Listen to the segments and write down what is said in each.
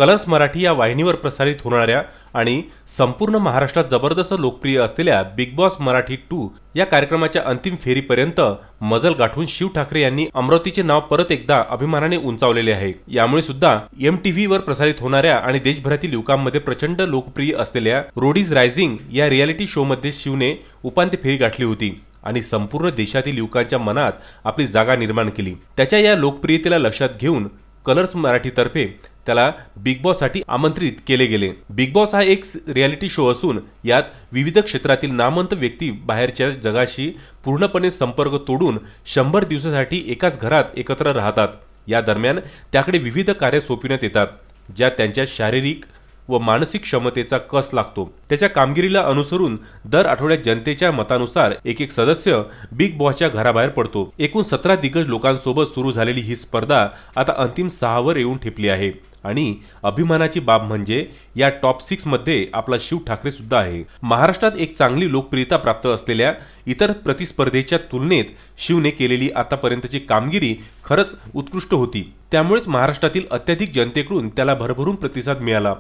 Colours Marathi या वाहिनीवर प्रसारित होणाऱ्या आणि संपूर्ण महाराष्ट्रात जबरदस्त लोकप्रिय असलेल्या बिग बॉस मराठी 2 या कार्यक्रमाच्या अंतिम फेरीपर्यंत मजल गाठून शिव ठाकरे यांनी अमरावतीचे नाव परत एकदा अभिमानाने उंचावलेले आहे। यामुळे सुद्धा MTV वर प्रसारित होणाऱ्या आणि देशभरातील युवकांमध्ये प्रचंड लोकप्रिय असलेल्या रोडीज रायझिंग या रियालिटी शो मध्ये शिवने उपांत्य फेरी गाठली होती आणि संपूर्ण देशातील युवकांच्या मनात आपली जागा निर्माण केली। त्याच्या या लोकप्रियतेला लक्षात घेऊन कलर्स मराठीतर्फे त्याला बिग बॉस साठी आमंत्रित केले गेले। बिग बॉस हा एक रियालिटी शो असून यात विविध क्षेत्रातील नामवंत व्यक्ती बाहेरच्या जगाशी पूर्णपणे संपर्क तोडून 100 दिवसांसाठी एकाच घरात एकत्र राहतात। या दरम्यान त्याकडे विविध कार्य सोपविण्यात येतात ज्यात त्यांच्या शारीरिक व मानसिक क्षमतेचा कस लागतो। त्याच्या कामगिरीला अनुसरून दर आठवड्यात जनतेच्या मतानुसार एक सदस्य बिग बॉसच्या घराबाहेर पडतो। एकूण 17 दिग्गज लोकांसोबत सुरू झालेली ही स्पर्धा आता अंतिम 6 वर येऊन ठेपली आहे आणि अभिमानाची बाब म्हणजे या टॉप 6 मध्ये आपला शिव ठाकरे सुद्धा आहे। महाराष्ट्रात एक चांगली लोकप्रियता प्राप्त असलेल्या इतर प्रतिस्पर्धेच्या तुलनेत शिवने केलेली आतापर्यंतची कामगिरी खरंच उत्कृष्ट होती। त्यामुळेच महाराष्ट्रातील अत्याधिक जनतेकडून त्याला भरभरून प्रतिसाद मिळाला।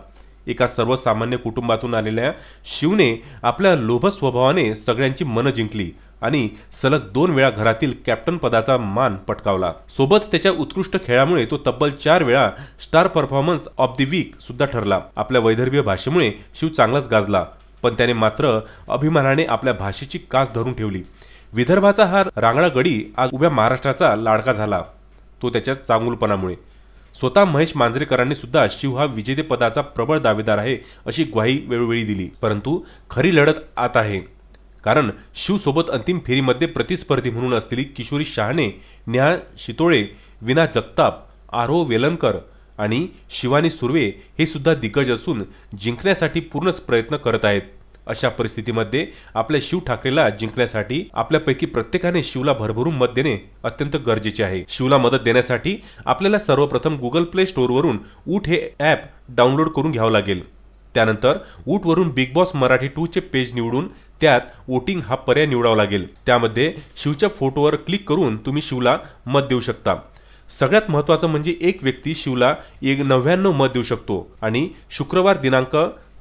एका सर्वसामान्य कुटुंबातून आलेल्या शिवने आपल्या लोभस स्वभावाने सगळ्यांची मन जिंकली आणि सलग 2 वेळा घरातील कॅप्टन पदाचा मान पटकावला। सोबत त्याच्या उत्कृष्ट खेळामुळे तो तब्बल 4 वेळा star performance of the week सुद्धा ठरला। आपल्या वैदर्भीय भाषेमुळे शिव चांगलाच गाजला, पण त्याने मात्र अभिमानाने आपल्या भाषेची कास धरून ठेवली। विदर्भाचा हा रांगडा गडी आज उभ्या महाराष्ट्राचा लाडका झाला, तो त्याच्या चांगुलपणामुळे। स्वतः महेश मांजरेकरांनी सुद्धा शिव हा विजेतेपदाचा प्रबळ दावेदार आहे अशी ग्वाही वेळोवेळी दिली। परंतु खरी लढत आत आहे, कारण शिव सोबत अंतिम फेरीमध्ये प्रतिस्पर्धी म्हणून असलेली किशोरी शहाणे, नेहा शितोळे, विना जगताप, आरोह वेलणकर आणि शिवानी सुर्वे हे सुद्धा दिग्गज असून जिंकण्यासाठी पूर्ण प्रयत्न करत आहेत। अशा परिस्थितीमध्ये आपल्या शिव ठाकरेला जिंकण्यासाठी आपल्यापैकी प्रत्येकाने शिवला भरभरून मत देणे अत्यंत गरजेचे आहे। शिवला मदत देण्यासाठी आपल्याला सर्वप्रथम Google Play Store वरून ऊठ हे ॲप डाउनलोड करून घ्यावं लागेल। त्यानंतर ऊठ वरून बिग बॉस मराठी 2 चे पेज निवडून त्यात वोटिंग हा पर्याय निवडावा लागेल। त्यामध्ये शिवच्या फोटोवर क्लिक करून तुम्ही शिवला मत देऊ शकता। सगळ्यात महत्त्वाचं म्हणजे एक व्यक्ती शिवला 99 मत देऊ शकतो आणि शुक्रवार दिनांक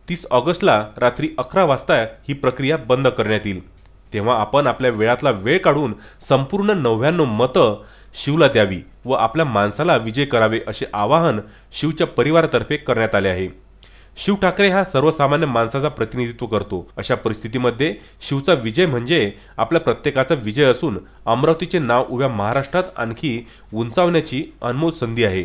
30 ऑगस्टला रात्री 11 वाजता ही प्रक्रिया बंद करण्यात येईल। तेव्हा आपण आपल्या वेळातला वेळ काढून संपूर्ण 99 मतं शिवला द्यावी व आपल्या माणसाला विजय करावे असे आवाहन शिवच्या परिवारातर्फे करण्यात आले आहे। शिव ठाकरे हा सर्वसामान्य माणसाचा प्रतिनिधित्व करतो। अशा परिस्थितीमध्ये शिवचा विजय म्हणजे आपल्या प्रत्येकाचा विजय असून अमरावतीचे नाव उभ्या महाराष्ट्रात आणखी उंचावण्याची अनमोल संधी आहे।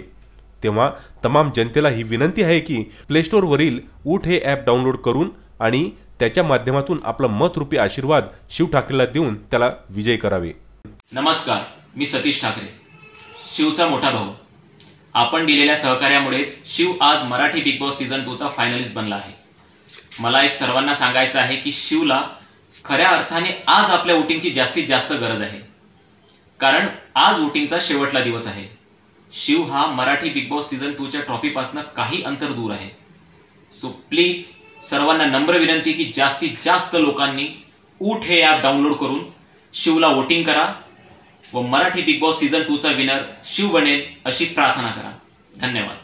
तेव्हा तमाम जनतेला ही विनंती आहे की प्ले स्टोर वरील ऊठ हे ॲप डाउनलोड करून आणि त्याच्या माध्यमातून आपला मतरूपी आशीर्वाद शिव ठाकरेला देऊन त्याला विजय करावे। नमस्कार, मी सतीश ठाकरे, शिवचा मोठा भाऊ। आपण दिलेल्या सहकार्यामुळेच शिव आज मराठी बिग बॉस सीझन 2 चा फायनलिस्ट बनला आहे। मला एक सर्वांना सांगायचं आहे की शिवला खऱ्या अर्थाने आज आपल्या वोटिंगची जास्तीत जास्त गरज आहे, कारण आज वोटिंगचा शेवटला दिवस आहे। शिव हा मराठी बिग बॉस सीझन 2 च्या ट्रॉफीपासून काही अंतर दूर आहे। सो प्लीज सर्वांना नम्र विनंती की जास्तीत जास्त लोकांनी ऊठ हे ॲप डाउनलोड करून शिवला वोटिंग करा व मराठी बिग बॉस सीझन 2 चा विनर शिव बनेल अशी प्रार्थना करा। धन्यवाद।